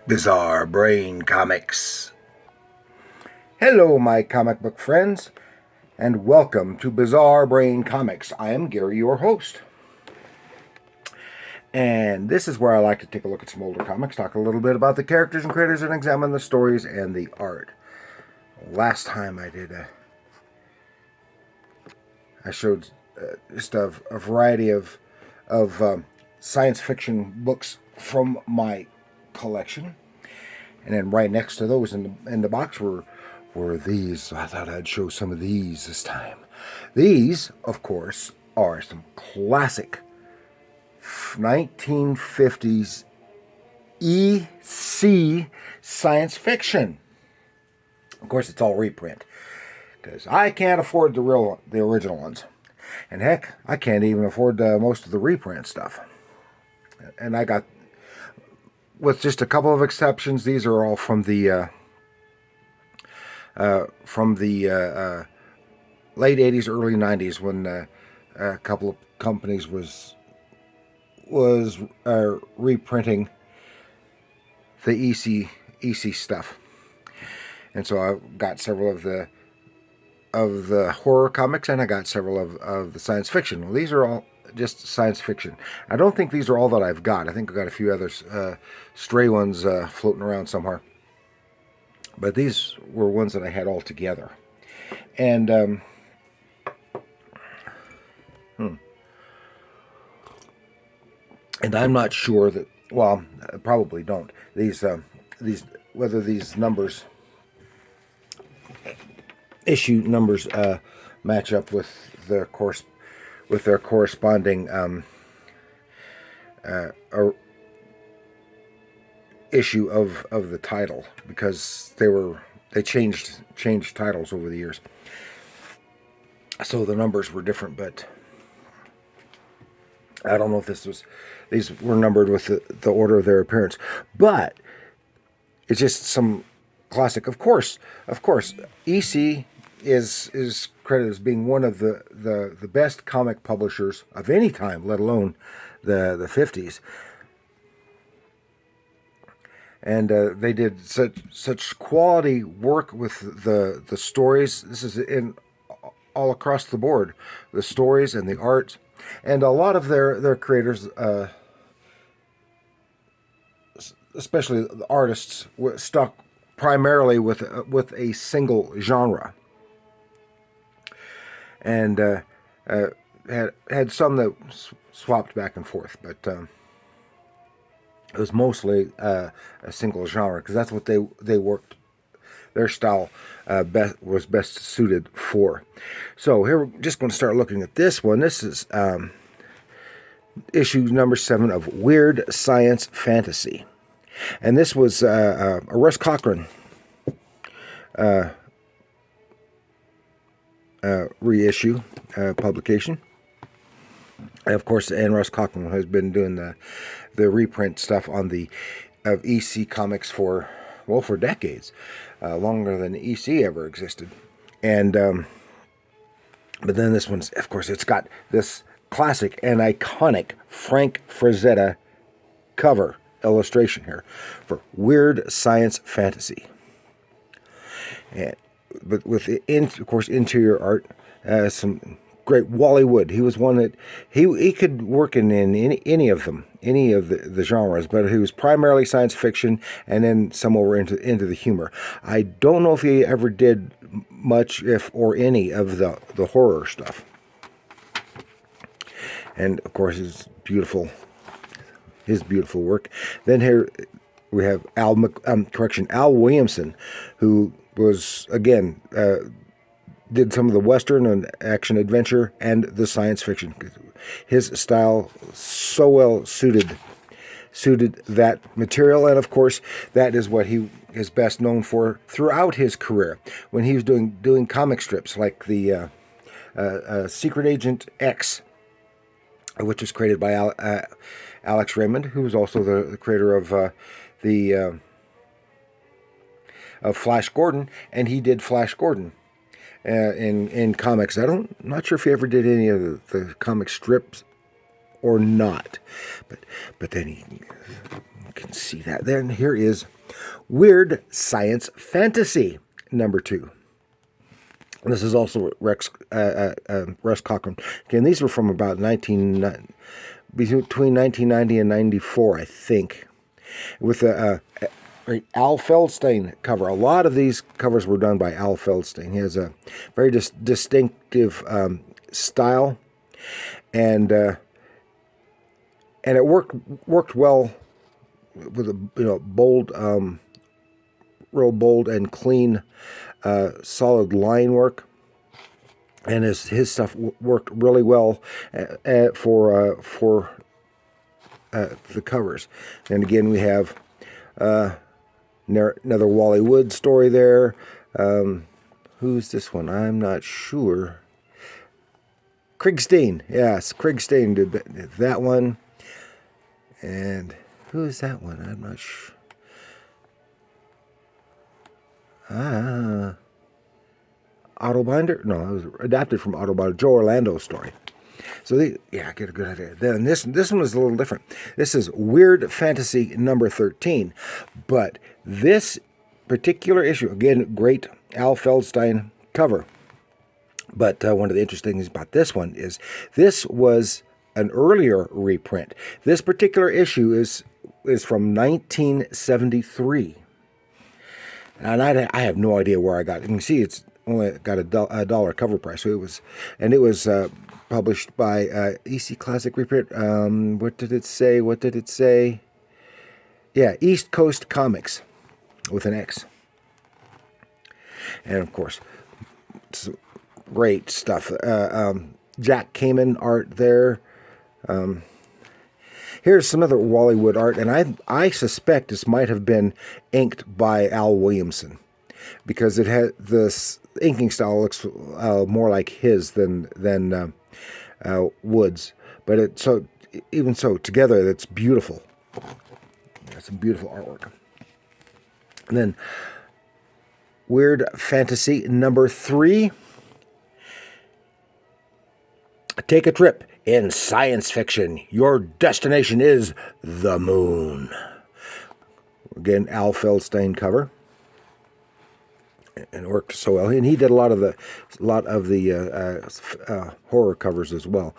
Bizarre Brain Comics. Hello, my comic book friends, and welcome to Bizarre Brain Comics. I am Gary, your host. And this is where I like to take a look at some older comics, talk a little bit about the characters and creators, and examine the stories and the art. Last time I showed just a variety of science fiction books from my collection. And then right next to those in the box were these. I thought I'd show some of these this time. These, of course, are some classic 1950s EC science fiction. Of course, it's all reprint because I can't afford the original ones, and heck, I can't even afford most of the reprint stuff. And I got, with just a couple of exceptions, these are all from the late 80s, early 90s, when a couple of companies was reprinting the EC stuff. And so I got several of the horror comics, and I got several of the science fiction. Well, these are all just science fiction. I don't think these are all that I've got. I think I've got a few others, stray ones floating around somewhere. But these were ones that I had all together. And and I'm not sure that, well, I probably don't. These whether these numbers, issue numbers, match up with their corresponding issue of the title, because they changed titles over the years, so the numbers were different. But I don't know if these were numbered with the order of their appearance, but it's just some classic. Of course, EC is credited as being one of the best comic publishers of any time, let alone the 50s. And they did such quality work with the stories. This is in all across the board, the stories and the art, and a lot of their creators, especially the artists, stuck primarily with a single genre, and had some that swapped back and forth, but it was mostly a single genre, because that's what they worked. Their style was best suited for. So here we're just going to start looking at this one. This is issue number 7 of Weird Science Fantasy, and this was a Russ Cochran reissue publication. And of course, and Russ Cochran has been doing the reprint stuff of EC comics for decades, longer than EC ever existed. And but then this one's, of course, it's got this classic and iconic Frank Frazetta cover illustration here for Weird Science Fantasy. And but with, of course, interior art, some great Wally Wood. He was one that he could work in any of them, any of the genres, but he was primarily science fiction, and then some over into the humor. I don't know if he ever did much, if or any, of the horror stuff. And of course, his beautiful work. Then here we have Al Williamson, who was, again, did some of the Western and action adventure and the science fiction. His style so well suited that material, and of course, that is what he is best known for throughout his career. When he was doing comic strips like the Secret Agent X, which was created by Alex Raymond, who was also the creator of of Flash Gordon, and he did Flash Gordon in comics. Not sure if he ever did any of the comic strips or not. But then you can see that. Then here is Weird Science Fantasy number 2. This is also Russ Cochran. Again, these were from about between 1990 and 94, I think, with a Al Feldstein cover. A lot of these covers were done by Al Feldstein. He has a very distinctive style, and it worked well with a bold, real bold and clean, solid line work. And his stuff worked really well for the covers. And again, we have another Wally Wood story there. Who's this one? I'm not sure. Krigstein. Yes, Krigstein did that one. And who's that one? I'm not sure. Autobinder? No, it was adapted from Autobinder. Joe Orlando's story. So I get a good idea. Then this one is a little different. This is Weird Fantasy number 13. But this particular issue, again, great Al Feldstein cover. But one of the interesting things about this one is this was an earlier reprint. This particular issue is from 1973. And I have no idea where I got it. You can see it's only got a $1 cover price. So it was published by EC Classic Reprint. What did it say? Yeah, East Coast Comics with an X. And of course, some great stuff. Jack Kamen art there. Here's some other Wally Wood art, and I suspect this might have been inked by Al Williamson, because it had this inking style looks more like his than Wood's. But even so, together, that's beautiful. That's some beautiful artwork. And then Weird Fantasy number 3. Take a trip in science fiction. Your destination is the moon. Again, Al Feldstein cover, and it worked so well. And he did a lot of the horror covers as well.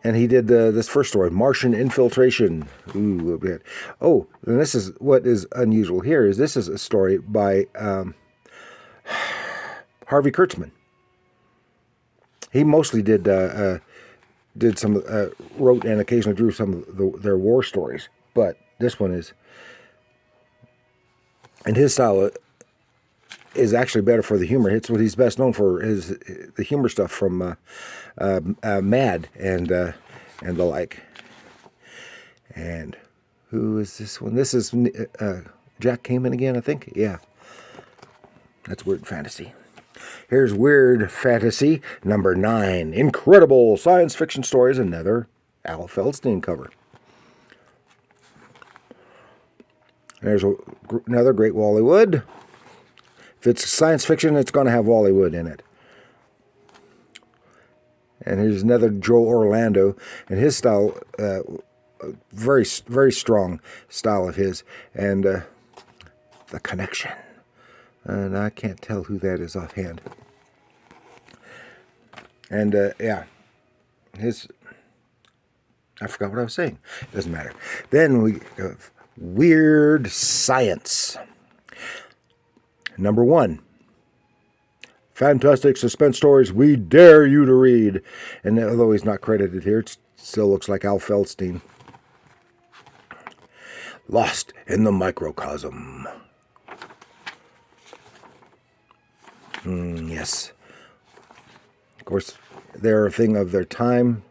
And he did this first story, Martian Infiltration. Ooh, a bit. Oh, and this is what is unusual here is this is a story by Harvey Kurtzman. He mostly did some wrote and occasionally drew some of their war stories, but this one is, and his style is actually better for the humor. It's what he's best known for is the humor stuff from Mad and the like. And who is this one? This is Jack Kamen again, I think. Yeah, that's Weird Fantasy. Here's Weird Fantasy number 9. Incredible Science Fiction Stories, another Al Feldstein cover. There's another great Wally Wood. If it's science fiction, it's going to have Wally Wood in it. And here's another Joe Orlando, and his style, very, very strong style of his, and The Connection. And I can't tell who that is offhand. And, I forgot what I was saying. It doesn't matter. Then we have Weird Science. Number 1. Fantastic suspense stories we dare you to read. And although he's not credited here, it still looks like Al Feldstein. Lost in the Microcosm. Yes. Of course, they're a thing of their time.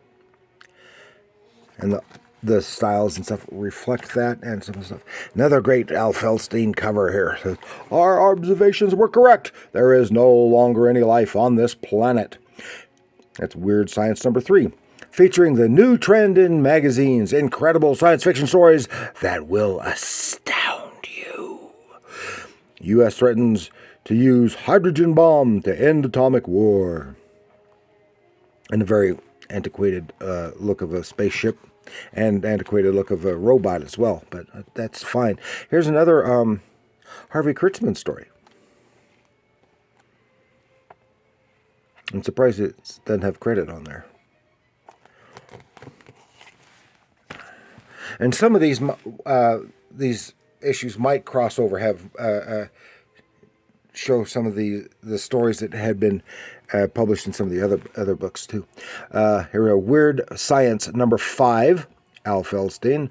And the styles and stuff reflect that and some stuff. Another great Al Feldstein cover here. Says, our observations were correct. There is no longer any life on this planet. That's Weird Science number 3. Featuring the new trend in magazines. Incredible science fiction stories that will astound you. U.S. threatens to use hydrogen bomb to end atomic war. And a very antiquated look of a spaceship and antiquated look of a robot as well, but that's fine. Here's another Harvey Kurtzman story. I'm surprised it doesn't have credit on there. And some of these issues might cross over, have show some of the stories that had been published in some of the other books too. Here we go. Weird Science number 5, Al Feldstein.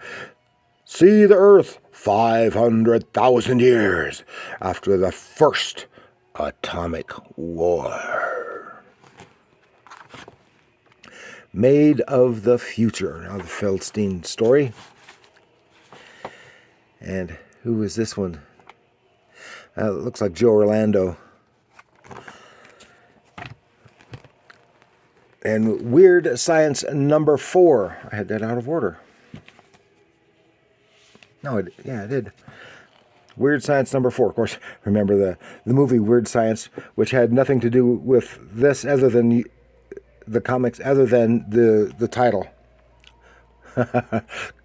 See the Earth 500,000 years after the first atomic war. Made of the Future. Now the Feldstein story. And who is this one? It looks like Joe Orlando. And Weird Science number 4. I had that out of order. No, I did. Weird Science number 4. Of course, remember the movie Weird Science, which had nothing to do with this other than the comics, other than the title.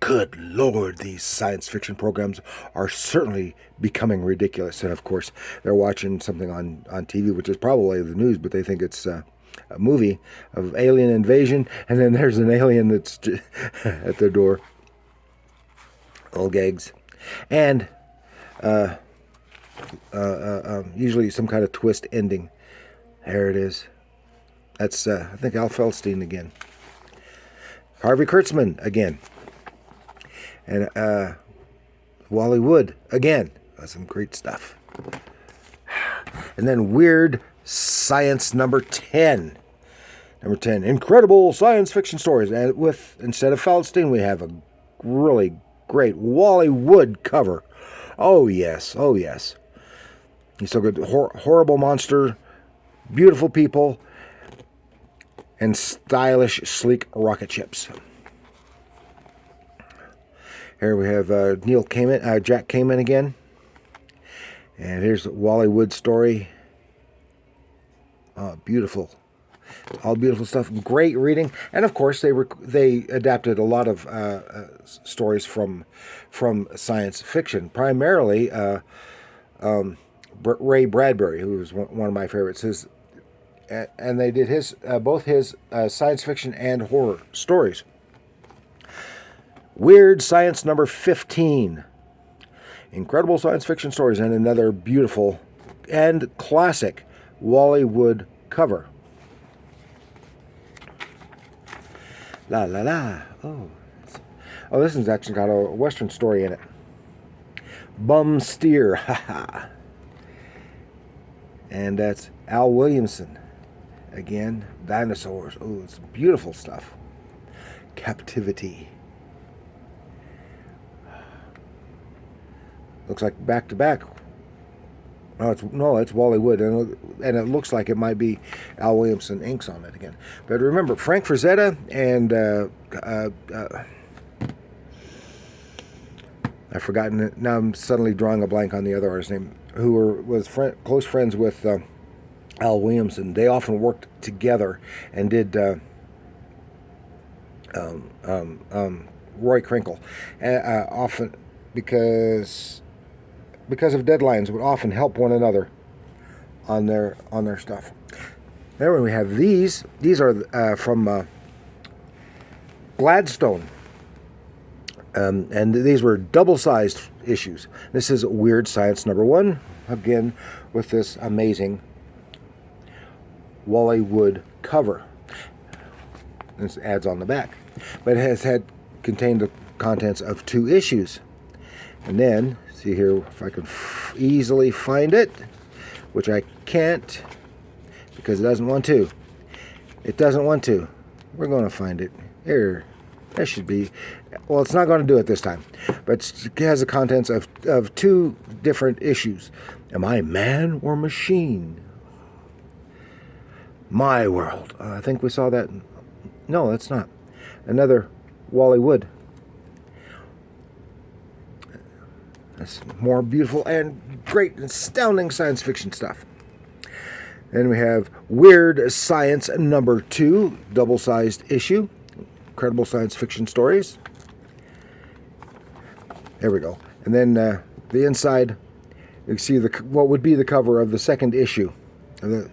Good Lord, these science fiction programs are certainly becoming ridiculous. And of course, they're watching something on TV, which is probably the news, but they think it's a movie of alien invasion, and then there's an alien that's at their door. Old gags. And usually some kind of twist ending. There it is. That's, I think, Al Feldstein again. Harvey Kurtzman again. And Wally Wood again. That's some great stuff. And then Weird Science number 10. Number 10, incredible science fiction stories. And instead of Feldstein, we have a really great Wally Wood cover. Oh, yes. Oh, yes. He's so good. Horrible monster, beautiful people, and stylish, sleek rocket ships. Here we have Jack Kamen again. And here's Wally Wood's story. Beautiful. All beautiful stuff. Great reading. And of course, they adapted a lot of stories from science fiction. Primarily, Ray Bradbury, who was one of my favorites. And they did both his science fiction and horror stories. Weird Science number 15. Incredible science fiction stories, and another beautiful and classic Wally Wood cover. La la la. Oh, this has actually got a Western story in it. Bum Steer. Haha. And that's Al Williamson. Again, dinosaurs. Oh, it's beautiful stuff. Captivity. Looks like back to back. It's Wally Wood, and it looks like it might be Al Williamson inks on it again. But remember, Frank Frazetta and I've forgotten it. Now I'm suddenly drawing a blank on the other artist's name, who was close friends with Al Williamson. They often worked together and did Roy Crinkle, often because of deadlines, would often help one another on their stuff. There we have these. These are from Gladstone, and these were double-sized issues. This is Weird Science number 1, again with this amazing Wally Wood cover. This adds on the back, but it has contained the contents of 2 issues. And then, see here if I can easily find it, which I can't because it doesn't want to. It doesn't want to. We're going to find it. Here. That should be. Well, it's not going to do it this time. But it has the contents of 2 different issues. Am I man or machine? My World. I think we saw that. No, that's not. Another Wally Wood. That's more beautiful and great, astounding science fiction stuff. And we have Weird Science number 2, double-sized issue. Incredible science fiction stories. There we go. And then the inside, you can see what would be the cover of the second issue, the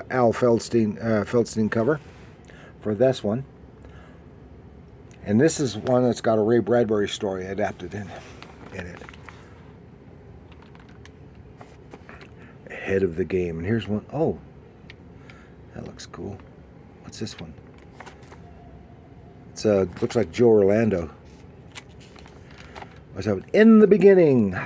Al Feldstein cover for this one. And this is one that's got a Ray Bradbury story adapted in it. Ahead of the game. And here's one. Oh, that looks cool. What's this one? It's looks like Joe Orlando. What's that? In the beginning.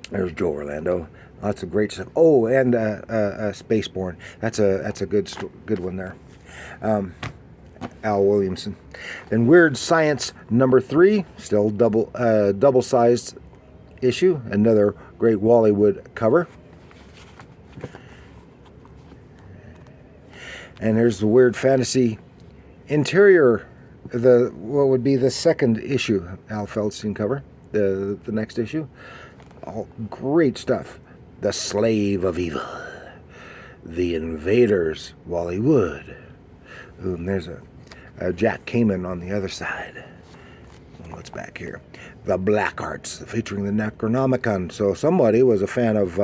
There's Joe Orlando. Lots of great stuff. Oh, and Spaceborne. That's a good one there. Al Williamson. Then Weird Science number 3, still double-sized issue. Another great Wally Wood cover. And here's the Weird Fantasy interior, what would be the second issue, Al Feldstein cover, the next issue. All great stuff. The Slave of Evil, The Invaders, Wally Wood. Ooh, and there's a Jack Kamen on the other side. What's back here? The Black Arts, featuring the Necronomicon. So somebody was a fan of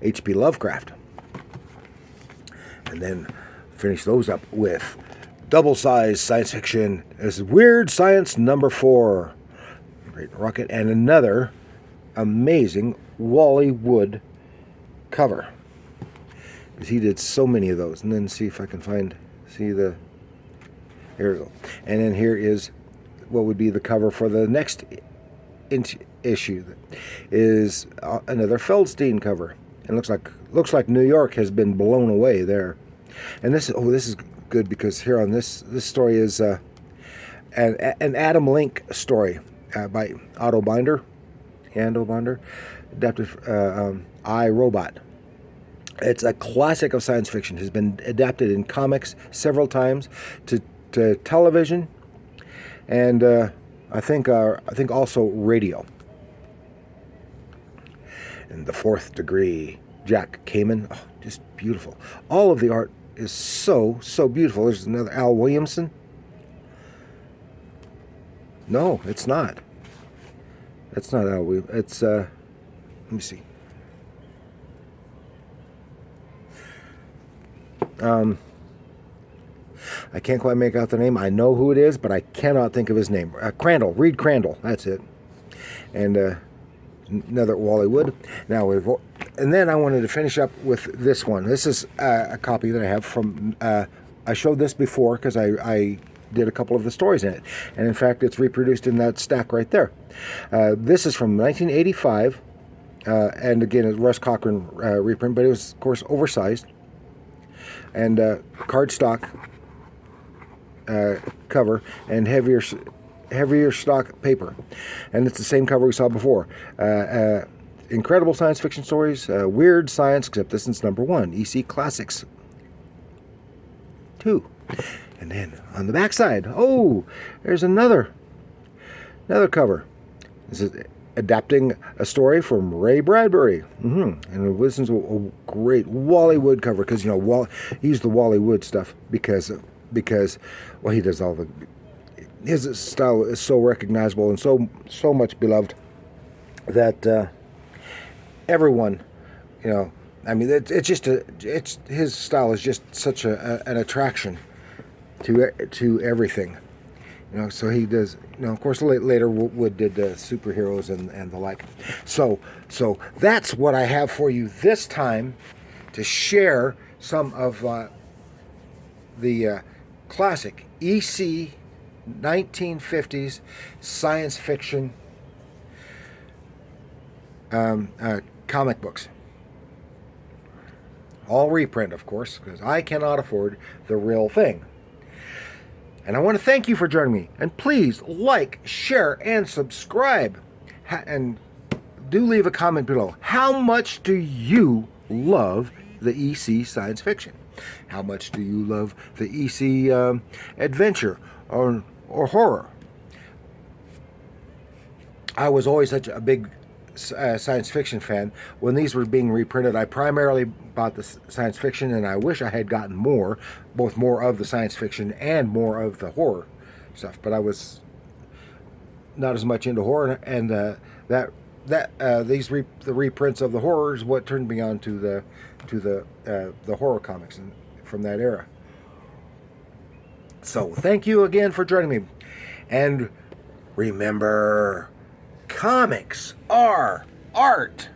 H.P. Lovecraft. And then finish those up with double-sized science fiction. This is Weird Science number 4. Great Rocket. And another amazing Wally Wood cover. Because he did so many of those. And then see if I can here we go. And then here is what would be the cover for the next issue. Is another Feldstein cover. And looks like New York has been blown away there. And this is good because here on this story is an Adam Link story by Otto Binder, adapted I, Robot. It's a classic of science fiction. It has been adapted in comics several times to television, and I think also radio. And The Fourth Degree, Jack Kamen, just beautiful. All of the art is so beautiful. There's another Al Williamson. No, it's not. That's not Al Williamson. It's let me see. I can't quite make out the name. I know who it is, but I cannot think of his name. Crandall, Reed Crandall. That's it. And another Wally Wood. Now and then I wanted to finish up with this one. This is a copy that I have from. I showed this before because I did a couple of the stories in it, and in fact, it's reproduced in that stack right there. This is from 1985, and again, it's Russ Cochran reprint, but it was of course oversized and cardstock cover and heavier stock paper, and it's the same cover we saw before. Incredible science fiction stories, weird science, except this is number 1, EC Classics 2. And then on the back side, there's another cover. This is adapting a story from Ray Bradbury. And this is a great Wally Wood cover because he used the Wally Wood stuff because he does all the. His style is so recognizable and so much beloved that everyone, his style is just such an attraction to everything, So he does, of course. Later, Wood did superheroes and the like. So that's what I have for you this time to share some of the classic EC 1950s science fiction comic books. All reprint, of course, because I cannot afford the real thing. And I want to thank you for joining me. And please like, share, and subscribe. And do leave a comment below. How much do you love the EC science fiction? How much do you love the EC adventure or horror? I was always such a big science fiction fan. When these were being reprinted, I primarily bought the science fiction, and I wish I had gotten more, both more of the science fiction and more of the horror stuff. But I was not as much into horror, and the reprints of the horror is what turned me on to the horror comics from that era. So thank you again for joining me, and remember, comics are art.